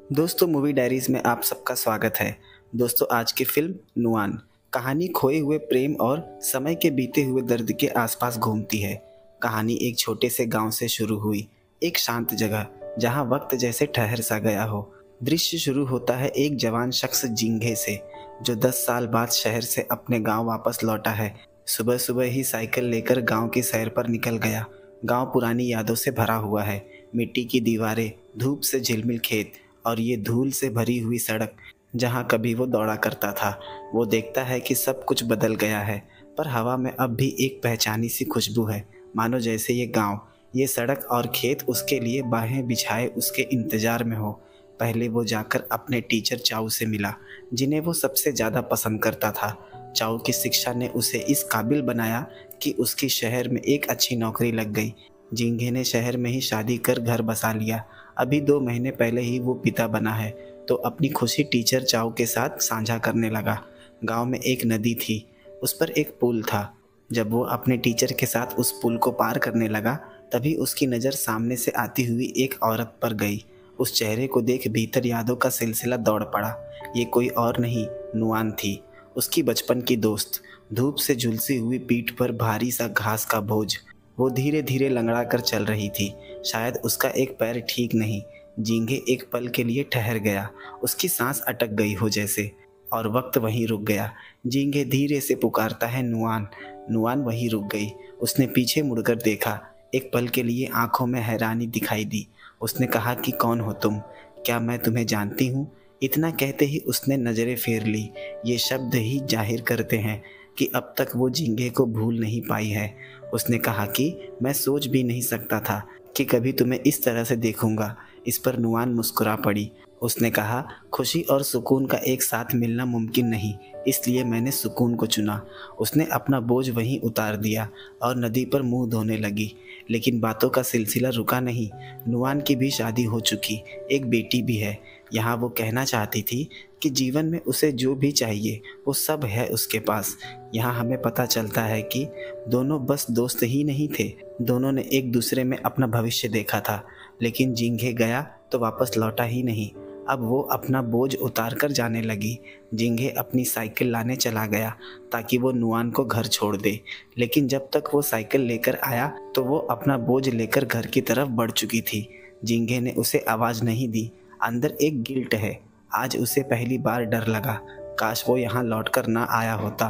दोस्तों, movie diaries में आप सबका स्वागत है। दोस्तों, आज की फिल्म नुआन कहानी खोए हुए प्रेम और समय के बीते हुए दर्द के आसपास घूमती है। कहानी एक छोटे से गांव से शुरू हुई, एक शांत जगह जहां वक्त जैसे ठहर सा गया हो। दृश्य शुरू होता है एक जवान शख्स जिंघे से, जो 10 साल बाद शहर से अपने गांव वापस लौटा है। सुबह सुबह ही साइकिल लेकर गांव की सैर पर निकल गया। गांव पुरानी यादों से भरा हुआ है। मिट्टी की दीवारें, धूप से झिलमिल खेत और ये धूल से भरी हुई सड़क जहाँ कभी वो दौड़ा करता था। वो देखता है कि सब कुछ बदल गया है, पर हवा में अब भी एक पहचानी सी खुशबू है, मानो जैसे ये गांव, ये सड़क और खेत उसके लिए बाहें बिछाए उसके इंतजार में हो। पहले वो जाकर अपने टीचर चाऊ से मिला, जिन्हें वो सबसे ज़्यादा पसंद करता था। चाऊ की शिक्षा ने उसे इस काबिल बनाया कि उसकी शहर में एक अच्छी नौकरी लग गई। जिंगे ने शहर में ही शादी कर घर बसा लिया। अभी 2 महीने पहले ही वो पिता बना है, तो अपनी खुशी टीचर चाऊ के साथ साझा करने लगा। गांव में एक नदी थी, उस पर एक पुल था। जब वो अपने टीचर के साथ उस पुल को पार करने लगा, तभी उसकी नज़र सामने से आती हुई एक औरत पर गई। उस चेहरे को देख भीतर यादों का सिलसिला दौड़ पड़ा। ये कोई और नहीं, नुआन थी, उसकी बचपन की दोस्त। धूप से झुलसी हुई पीठ पर भारी सा घास का बोझ। वो धीरे धीरे लंगड़ा कर चल रही थी। शायद उसका एक पैर ठीक नहीं। जींगे एक पल के लिए ठहर गया, उसकी सांस अटक गई हो जैसे, और वक्त वहीं रुक गया। जींगे धीरे से पुकारता है, नुआन। नुआन वहीं रुक गई। उसने पीछे मुड़कर देखा। एक पल के लिए आंखों में हैरानी दिखाई दी। उसने कहा कि कौन हो तुम? क्या मैं तुम्हें जानती हूँ? इतना कहते ही उसने नज़रें फेर ली। ये शब्द ही जाहिर करते हैं कि अब तक वो झींगे को भूल नहीं पाई है। उसने कहा कि मैं सोच भी नहीं सकता था कि कभी तुम्हें इस तरह से देखूंगा। इस पर नुआन मुस्कुरा पड़ी। उसने कहा, खुशी और सुकून का एक साथ मिलना मुमकिन नहीं, इसलिए मैंने सुकून को चुना। उसने अपना बोझ वहीं उतार दिया और नदी पर मुंह धोने लगी। लेकिन बातों का सिलसिला रुका नहीं। नुआन की भी शादी हो चुकी, एक बेटी भी है। यहाँ वो कहना चाहती थी कि जीवन में उसे जो भी चाहिए वो सब है उसके पास। यहाँ हमें पता चलता है कि दोनों बस दोस्त ही नहीं थे, दोनों ने एक दूसरे में अपना भविष्य देखा था। लेकिन जिंगे गया तो वापस लौटा ही नहीं। अब वो अपना बोझ उतार कर जाने लगी। जिंगे अपनी साइकिल लाने चला गया ताकि वो नुआन को घर छोड़ दे। लेकिन जब तक वो साइकिल लेकर आया तो वो अपना बोझ लेकर घर की तरफ बढ़ चुकी थी। जिंगे ने उसे आवाज़ नहीं दी। अंदर एक गिल्ट है। आज उसे पहली बार डर लगा, काश वो यहाँ लौट कर ना आया होता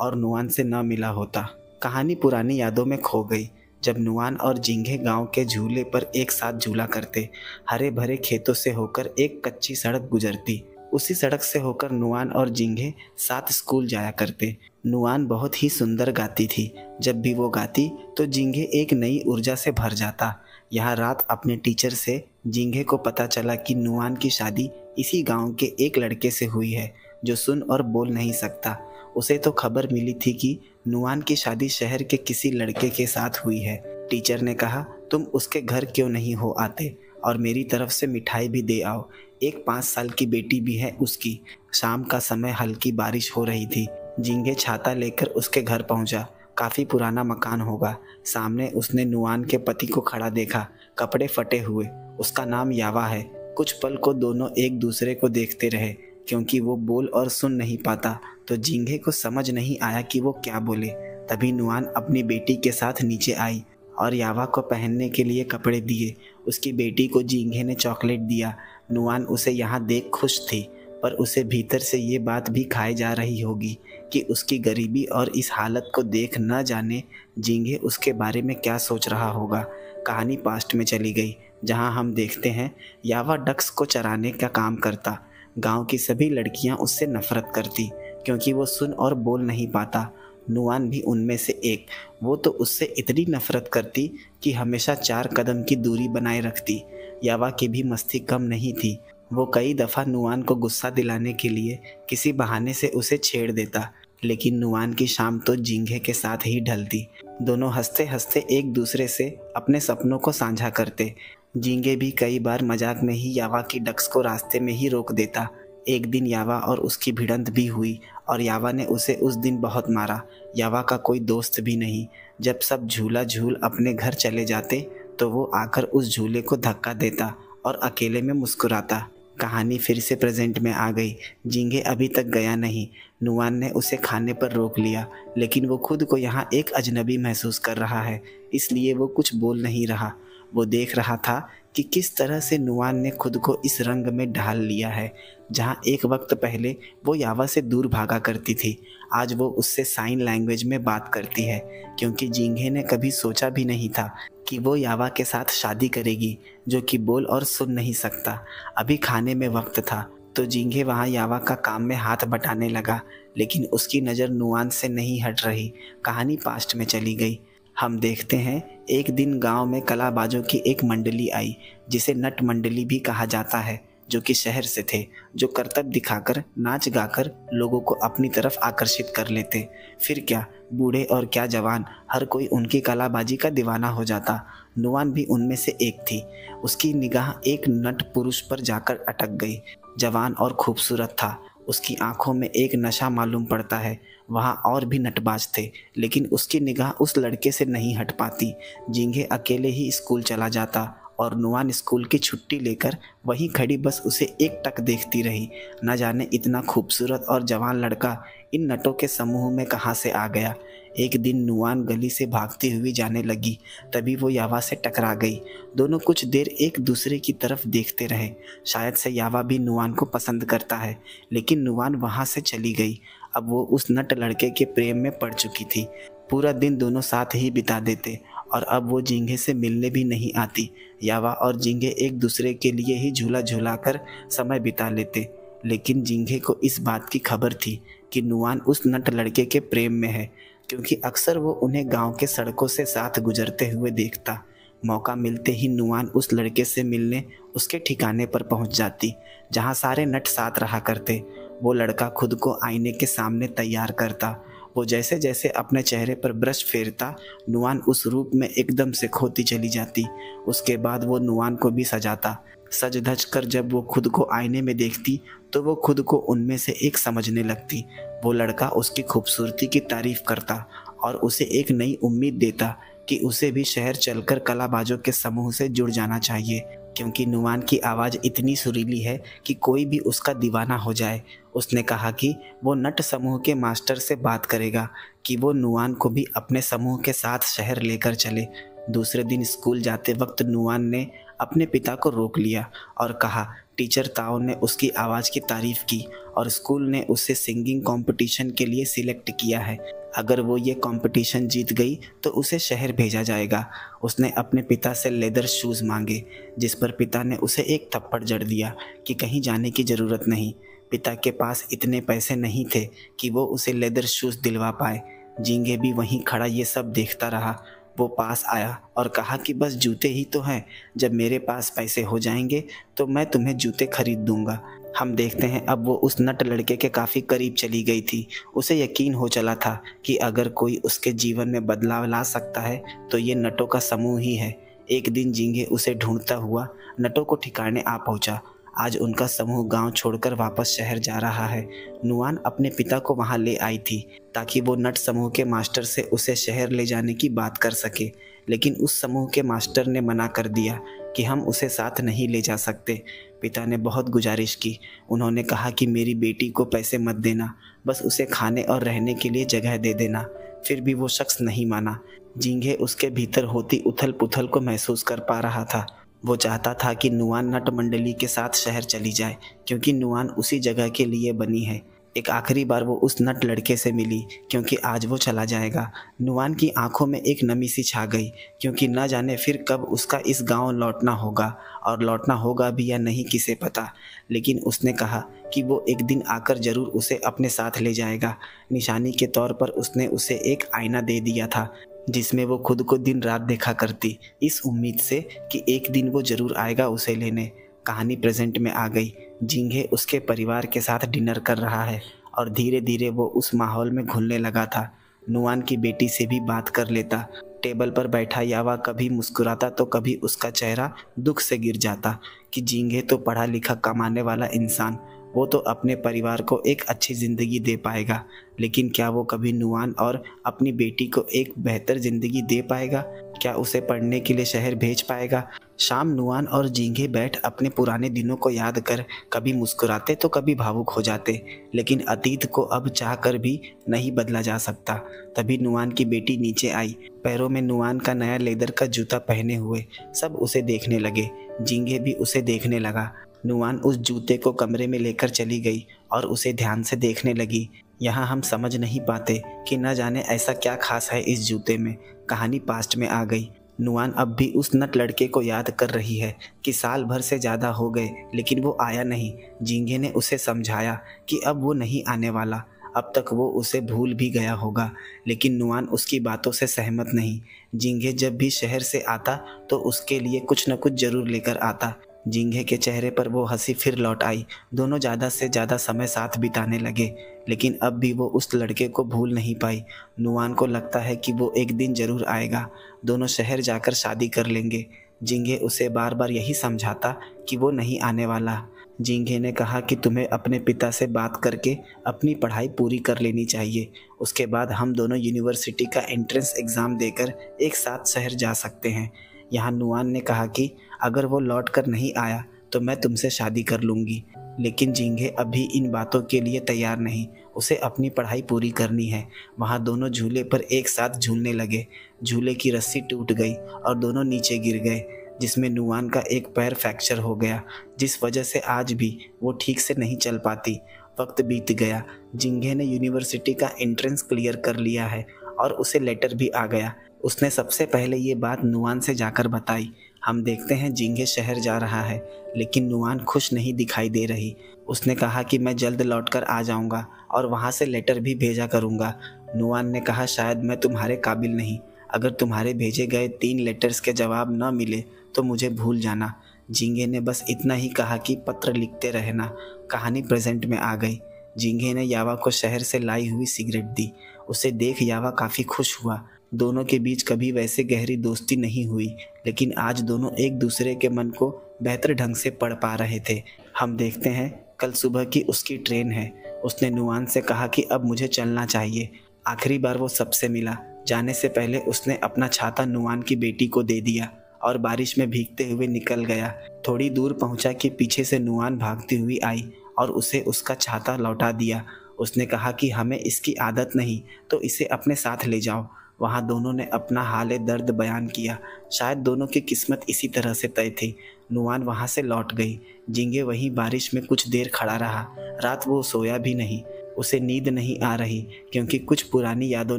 और नुआन से न मिला होता। कहानी पुरानी यादों में खो गई, जब नुआन और जिंगे गांव के झूले पर एक साथ झूला करते। हरे भरे खेतों से होकर एक कच्ची सड़क गुजरती। उसी सड़क से होकर नुआन और जिंगे साथ स्कूल जाया करते। नुआन बहुत ही सुंदर गाती थी। जब भी वो गाती तो जिंगे एक नई ऊर्जा से भर जाता। यहाँ रात अपने टीचर से जिंगे को पता चला कि नुआन की शादी इसी गांव के एक लड़के से हुई है, जो सुन और बोल नहीं सकता। उसे तो खबर मिली थी कि नुआन की शादी शहर के किसी लड़के के साथ हुई है। टीचर ने कहा, तुम उसके घर क्यों नहीं हो आते और मेरी तरफ से मिठाई भी दे आओ। एक 5 साल की बेटी भी है उसकी। शाम का समय, हल्की बारिश हो रही थी। जिंगे छाता लेकर उसके घर पहुंचा। काफ़ी पुराना मकान होगा। सामने उसने नुआन के पति को खड़ा देखा, कपड़े फटे हुए। उसका नाम यावा है। कुछ पल को दोनों एक दूसरे को देखते रहे, क्योंकि वो बोल और सुन नहीं पाता, तो जिंगे को समझ नहीं आया कि वो क्या बोले। तभी नुआन अपनी बेटी के साथ नीचे आई और यावा को पहनने के लिए कपड़े दिए। उसकी बेटी को जिंगे ने चॉकलेट दिया। नुआन उसे यहाँ देख खुश थी, पर उसे भीतर से ये बात भी खाई जा रही होगी कि उसकी गरीबी और इस हालत को देख न जाने जिंगे उसके बारे में क्या सोच रहा होगा। कहानी पास्ट में चली गई, जहाँ हम देखते हैं यावा डक्स को चराने का काम करता। गांव की सभी लड़कियां उससे नफरत करती, क्योंकि वो सुन और बोल नहीं पाता। नुआन भी उनमें से एक। वो तो उससे इतनी नफरत करती कि हमेशा 4 कदम की दूरी बनाए रखती। यावा की भी मस्ती कम नहीं थी। वो कई दफ़ा नुआन को गुस्सा दिलाने के लिए किसी बहाने से उसे छेड़ देता, लेकिन नुआन की शाम तो जिंगे के साथ ही ढलती। दोनों हंसते हंसते एक दूसरे से अपने सपनों को साझा करते। जिंगे भी कई बार मजाक में ही यावा की डक्स को रास्ते में ही रोक देता। एक दिन यावा और उसकी भिड़ंत भी हुई और यावा ने उसे उस दिन बहुत मारा। यावा का कोई दोस्त भी नहीं। जब सब झूला झूल अपने घर चले जाते तो वो आकर उस झूले को धक्का देता और अकेले में मुस्कुराता। कहानी फिर से प्रेजेंट में आ गई। जिंगे अभी तक गया नहीं। नुआन ने उसे खाने पर रोक लिया, लेकिन वो खुद को यहाँ एक अजनबी महसूस कर रहा है, इसलिए वो कुछ बोल नहीं रहा। वो देख रहा था कि किस तरह से नुआन ने खुद को इस रंग में ढाल लिया है। जहाँ एक वक्त पहले वो यावा से दूर भागा करती थी, आज वो उससे साइन लैंग्वेज में बात करती है, क्योंकि जिंगे ने कभी सोचा भी नहीं था कि वो यावा के साथ शादी करेगी, जो कि बोल और सुन नहीं सकता। अभी खाने में वक्त था तो जिंगे वहाँ यावा का काम में हाथ बटाने लगा, लेकिन उसकी नज़र नुआन से नहीं हट रही। कहानी पास्ट में चली गई। हम देखते हैं एक दिन गांव में कलाबाजों की एक मंडली आई, जिसे नट मंडली भी कहा जाता है, जो कि शहर से थे, जो करतब दिखाकर नाच गाकर लोगों को अपनी तरफ आकर्षित कर लेते। फिर क्या बूढ़े और क्या जवान, हर कोई उनकी कलाबाजी का दीवाना हो जाता। नुआन भी उनमें से एक थी। उसकी निगाह एक नट पुरुष पर जाकर अटक गई। जवान और खूबसूरत था। उसकी आंखों में एक नशा मालूम पड़ता है। वहाँ और भी नटबाज थे, लेकिन उसकी निगाह उस लड़के से नहीं हट पाती। जिंगे अकेले ही स्कूल चला जाता और नुआन स्कूल की छुट्टी लेकर वहीं खड़ी बस उसे एक टक देखती रही। न जाने इतना खूबसूरत और जवान लड़का इन नटों के समूह में कहाँ से आ गया। एक दिन नुआन गली से भागती हुई जाने लगी, तभी वो यावा से टकरा गई। दोनों कुछ देर एक दूसरे की तरफ देखते रहे। शायद से यावा भी नुआन को पसंद करता है, लेकिन नुआन वहाँ से चली गई। अब वो उस नट लड़के के प्रेम में पड़ चुकी थी। पूरा दिन दोनों साथ ही बिता देते और अब वो जिंगे से मिलने भी नहीं आती। यावा और जिंगे एक दूसरे के लिए ही झूला झूला कर समय बिता लेते, लेकिन जिंगे को इस बात की खबर थी कि नुआन उस नट लड़के के प्रेम में है, क्योंकि अक्सर वो उन्हें गांव के सड़कों से साथ गुजरते हुए देखता। मौका मिलते ही नुआन उस लड़के से मिलने उसके ठिकाने पर पहुंच जाती, जहां सारे नट साथ रहा करते। वो लड़का खुद को आईने के सामने तैयार करता। वो जैसे जैसे अपने चेहरे पर ब्रश फेरता, नुआन उस रूप में एकदम से खोती चली जाती। उसके बाद वो नुआन को भी सजाता। सज धज कर जब वो खुद को आईने में देखती तो वो खुद को उनमें से एक समझने लगती। वो लड़का उसकी खूबसूरती की तारीफ करता और उसे एक नई उम्मीद देता कि उसे भी शहर चलकर कलाबाजों के समूह से जुड़ जाना चाहिए, क्योंकि नुआन की आवाज़ इतनी सुरीली है कि कोई भी उसका दीवाना हो जाए। उसने कहा कि वो नट समूह के मास्टर से बात करेगा कि वो नुआन को भी अपने समूह के साथ शहर लेकर चले। दूसरे दिन स्कूल जाते वक्त नुआन ने अपने पिता को रोक लिया और कहा। टीचर ताओ ने उसकी आवाज़ की तारीफ़ की और स्कूल ने उसे सिंगिंग कंपटीशन के लिए सिलेक्ट किया है। अगर वो ये कंपटीशन जीत गई तो उसे शहर भेजा जाएगा। उसने अपने पिता से लेदर शूज़ मांगे, जिस पर पिता ने उसे एक थप्पड़ जड़ दिया कि कहीं जाने की ज़रूरत नहीं। पिता के पास इतने पैसे नहीं थे कि वो उसे लेदर शूज़ दिलवा पाए। जिंगे भी वहीं खड़ा ये सब देखता रहा। वो पास आया और कहा कि बस जूते ही तो हैं, जब मेरे पास पैसे हो जाएंगे तो मैं तुम्हें जूते खरीद दूंगा। हम देखते हैं अब वो उस नट लड़के के काफ़ी करीब चली गई थी। उसे यकीन हो चला था कि अगर कोई उसके जीवन में बदलाव ला सकता है तो ये नटों का समूह ही है। एक दिन जिंगे उसे ढूंढता हुआ नटों को ठिकाने आ पहुंचा। आज उनका समूह गांव छोड़कर वापस शहर जा रहा है। नुआन अपने पिता को वहां ले आई थी ताकि वो नट समूह के मास्टर से उसे शहर ले जाने की बात कर सके, लेकिन उस समूह के मास्टर ने मना कर दिया कि हम उसे साथ नहीं ले जा सकते। पिता ने बहुत गुजारिश की। उन्होंने कहा कि मेरी बेटी को पैसे मत देना, बस उसे खाने और रहने के लिए जगह दे देना। फिर भी वो शख्स नहीं माना। जिंगे उसके भीतर होती उथल पुथल को महसूस कर पा रहा था। वो चाहता था कि नुआन नट मंडली के साथ शहर चली जाए, क्योंकि नुआन उसी जगह के लिए बनी है। एक आखिरी बार वो उस नट लड़के से मिली, क्योंकि आज वो चला जाएगा। नुआन की आंखों में एक नमी सी छा गई, क्योंकि न जाने फिर कब उसका इस गांव लौटना होगा, और लौटना होगा भी या नहीं किसे पता। लेकिन उसने कहा कि वो एक दिन आकर ज़रूर उसे अपने साथ ले जाएगा। निशानी के तौर पर उसने उसे एक आईना दे दिया था, जिसमें वो खुद को दिन रात देखा करती, इस उम्मीद से कि एक दिन वो ज़रूर आएगा उसे लेने। कहानी प्रेजेंट में आ गई। जिंगे उसके परिवार के साथ डिनर कर रहा है और धीरे धीरे वो उस माहौल में घुलने लगा था। नुआन की बेटी से भी बात कर लेता। टेबल पर बैठा यावा कभी मुस्कुराता तो कभी उसका चेहरा दुख से गिर जाता कि जिंगे तो पढ़ा लिखा कमाने वाला इंसान, वो तो अपने परिवार को एक अच्छी ज़िंदगी दे पाएगा, लेकिन क्या वो कभी नुआन और अपनी बेटी को एक बेहतर ज़िंदगी दे पाएगा? क्या उसे पढ़ने के लिए शहर भेज पाएगा? शाम नुआन और जिंगे बैठ अपने पुराने दिनों को याद कर कभी मुस्कुराते तो कभी भावुक हो जाते, लेकिन अतीत को अब चाह कर भी नहीं बदला जा सकता। तभी नुआन की बेटी नीचे आई, पैरों में नुआन का नया लेदर का जूता पहने हुए। सब उसे देखने लगे, जिंगे भी उसे देखने लगा। नुआन उस जूते को कमरे में लेकर चली गई और उसे ध्यान से देखने लगी। यहाँ हम समझ नहीं पाते कि न जाने ऐसा क्या खास है इस जूते में। कहानी पास्ट में आ गई। नुआन अब भी उस नट लड़के को याद कर रही है कि साल भर से ज़्यादा हो गए लेकिन वो आया नहीं। जिंगे ने उसे समझाया कि अब वो नहीं आने वाला, अब तक वो उसे भूल भी गया होगा, लेकिन नुआन उसकी बातों से सहमत नहीं। जिंगे जब भी शहर से आता तो उसके लिए कुछ न कुछ जरूर लेकर आता। जिंगे के चेहरे पर वो हंसी फिर लौट आई। दोनों ज़्यादा से ज़्यादा समय साथ बिताने लगे, लेकिन अब भी वो उस लड़के को भूल नहीं पाई। नुआन को लगता है कि वो एक दिन ज़रूर आएगा, दोनों शहर जाकर शादी कर लेंगे। जिंगे उसे बार बार यही समझाता कि वो नहीं आने वाला। जिंगे ने कहा कि तुम्हें अपने पिता से बात करके अपनी पढ़ाई पूरी कर लेनी चाहिए, उसके बाद हम दोनों यूनिवर्सिटी का एंट्रेंस एग्ज़ाम देकर एक साथ शहर जा सकते हैं। यहाँ नुआन ने कहा कि अगर वो लौट कर नहीं आया तो मैं तुमसे शादी कर लूँगी, लेकिन जिंगे अभी इन बातों के लिए तैयार नहीं, उसे अपनी पढ़ाई पूरी करनी है। वहाँ दोनों झूले पर एक साथ झूलने लगे। झूले की रस्सी टूट गई और दोनों नीचे गिर गए, जिसमें नुआन का एक पैर फ्रैक्चर हो गया, जिस वजह से आज भी वो ठीक से नहीं चल पाती। वक्त बीत गया। जिंगे ने यूनिवर्सिटी का एंट्रेंस क्लियर कर लिया है और उसे लेटर भी आ गया। उसने सबसे पहले ये बात नुआन से जाकर बताई। हम देखते हैं जिंगे शहर जा रहा है, लेकिन नुआन खुश नहीं दिखाई दे रही। उसने कहा कि मैं जल्द लौटकर आ जाऊंगा और वहाँ से लेटर भी भेजा करूंगा। नुआन ने कहा शायद मैं तुम्हारे काबिल नहीं, अगर तुम्हारे भेजे गए 3 लेटर्स के जवाब न मिले तो मुझे भूल जाना। जिंगे ने बस इतना ही कहा कि पत्र लिखते रहना। कहानी प्रेजेंट में आ गई। जिंगे ने यावा को शहर से लाई हुई सिगरेट दी। उसे देख यावा काफ़ी खुश हुआ। दोनों के बीच कभी वैसे गहरी दोस्ती नहीं हुई, लेकिन आज दोनों एक दूसरे के मन को बेहतर ढंग से पढ़ पा रहे थे। हम देखते हैं कल सुबह की उसकी ट्रेन है। उसने नुआन से कहा कि अब मुझे चलना चाहिए। आखिरी बार वो सबसे मिला। जाने से पहले उसने अपना छाता नुआन की बेटी को दे दिया और बारिश में भीगते हुए निकल गया। थोड़ी दूर पहुंचा कि पीछे से नुआन भागती हुई आई और उसे उसका छाता लौटा दिया। उसने कहा कि हमें इसकी आदत नहीं, तो इसे अपने साथ ले जाओ। वहाँ दोनों ने अपना हाल दर्द बयान किया। शायद दोनों की किस्मत इसी तरह से तय थी। नुआन वहाँ से लौट गई। जिंगे वहीं बारिश में कुछ देर खड़ा रहा। रात वो सोया भी नहीं। उसे नींद नहीं आ रही क्योंकि कुछ पुरानी यादों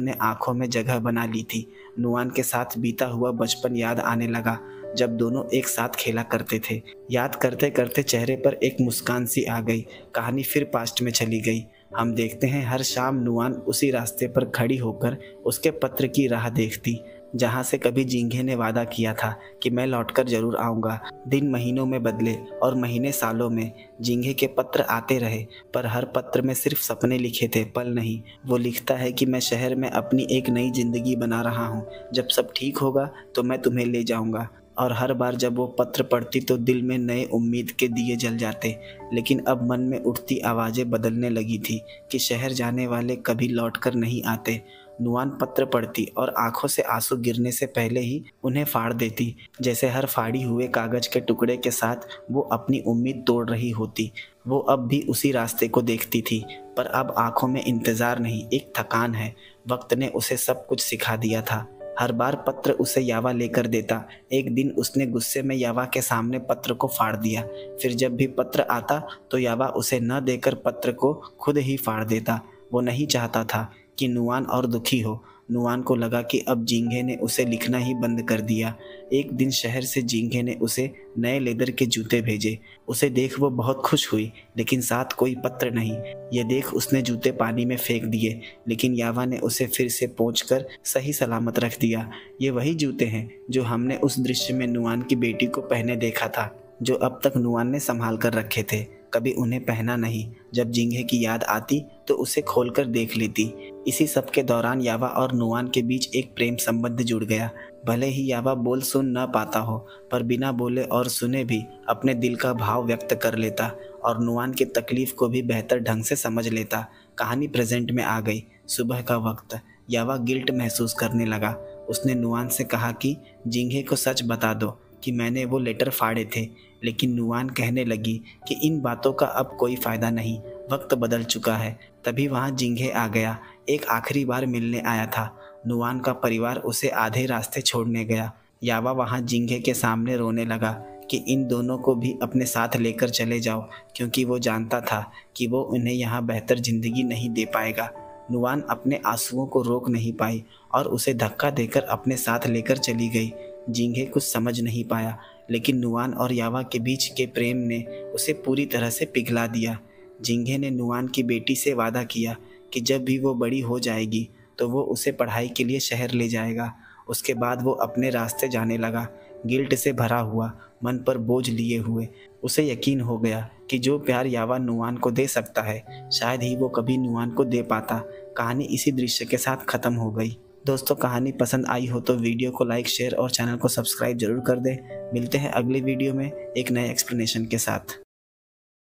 ने आंखों में जगह बना ली थी। नुआन के साथ बीता हुआ बचपन याद आने लगा, जब दोनों एक साथ खेला करते थे। याद करते करते चेहरे पर एक मुस्कान सी आ गई। कहानी फिर पास्ट में चली गई। हम देखते हैं हर शाम नुआन उसी रास्ते पर खड़ी होकर उसके पत्र की राह देखती, जहाँ से कभी जिंगे ने वादा किया था कि मैं लौटकर जरूर आऊँगा। दिन महीनों में बदले और महीने सालों में। जिंगे के पत्र आते रहे, पर हर पत्र में सिर्फ सपने लिखे थे, पल नहीं। वो लिखता है कि मैं शहर में अपनी एक नई जिंदगी बना रहा हूँ, जब सब ठीक होगा तो मैं तुम्हें ले जाऊँगा। और हर बार जब वो पत्र पढ़ती तो दिल में नए उम्मीद के दिए जल जाते। लेकिन अब मन में उठती आवाज़ें बदलने लगी थी कि शहर जाने वाले कभी लौटकर नहीं आते। नुआन पत्र पढ़ती और आंखों से आंसू गिरने से पहले ही उन्हें फाड़ देती, जैसे हर फाड़ी हुए कागज के टुकड़े के साथ वो अपनी उम्मीद तोड़ रही होती। वो अब भी उसी रास्ते को देखती थी, पर अब आंखों में इंतज़ार नहीं, एक थकान है। वक्त ने उसे सब कुछ सिखा दिया था। हर बार पत्र उसे यावा लेकर देता। एक दिन उसने गुस्से में यावा के सामने पत्र को फाड़ दिया। फिर जब भी पत्र आता तो यावा उसे न देकर पत्र को खुद ही फाड़ देता। वो नहीं चाहता था कि नुआन और दुखी हो। नुआन को लगा कि अब जिंगे ने उसे लिखना ही बंद कर दिया। एक दिन शहर से जिंगे ने उसे नए लेदर के जूते भेजे। उसे देख वो बहुत खुश हुई, लेकिन साथ कोई पत्र नहीं। ये देख उसने जूते पानी में फेंक दिए, लेकिन यावा ने उसे फिर से पोंछकर सही सलामत रख दिया। ये वही जूते हैं जो हमने उस दृश्य में नुआन की बेटी को पहने देखा था, जो अब तक नुआन ने संभाल कर रखे थे, कभी उन्हें पहना नहीं। जब जिंगे की याद आती तो उसे खोलकर देख लेती। इसी सब के दौरान यावा और नुआन के बीच एक प्रेम संबंध जुड़ गया। भले ही यावा बोल सुन न पाता हो, पर बिना बोले और सुने भी अपने दिल का भाव व्यक्त कर लेता और नुआन की तकलीफ को भी बेहतर ढंग से समझ लेता। कहानी प्रेजेंट में आ गई। सुबह का वक्त। यावा गिल्ट महसूस करने लगा। उसने नुआन से कहा कि जिंगे को सच बता दो कि मैंने वो लेटर फाड़े थे। लेकिन नुआन कहने लगी कि इन बातों का अब कोई फ़ायदा नहीं, वक्त बदल चुका है। तभी वहाँ जिंगे आ गया, एक आखिरी बार मिलने आया था। नुआन का परिवार उसे आधे रास्ते छोड़ने गया। यावा वहाँ जिंगे के सामने रोने लगा कि इन दोनों को भी अपने साथ लेकर चले जाओ, क्योंकि वो जानता था कि वो उन्हें यहाँ बेहतर ज़िंदगी नहीं दे पाएगा। नुआन अपने आंसुओं को रोक नहीं पाई और उसे धक्का देकर अपने साथ लेकर चली गई। जिंगे कुछ समझ नहीं पाया, लेकिन नुआन और यावा के बीच के प्रेम ने उसे पूरी तरह से पिघला दिया। जिंगे ने नुआन की बेटी से वादा किया कि जब भी वो बड़ी हो जाएगी तो वो उसे पढ़ाई के लिए शहर ले जाएगा। उसके बाद वो अपने रास्ते जाने लगा, गिल्ट से भरा हुआ, मन पर बोझ लिए हुए। उसे यकीन हो गया कि जो प्यार यावा नुआन को दे सकता है, शायद ही वो कभी नुआन को दे पाता। कहानी इसी दृश्य के साथ ख़त्म हो गई। दोस्तों, कहानी पसंद आई हो तो वीडियो को लाइक, शेयर और चैनल को सब्सक्राइब जरूर कर दें। मिलते हैं अगले वीडियो में एक नए एक्सप्लेनेशन के साथ।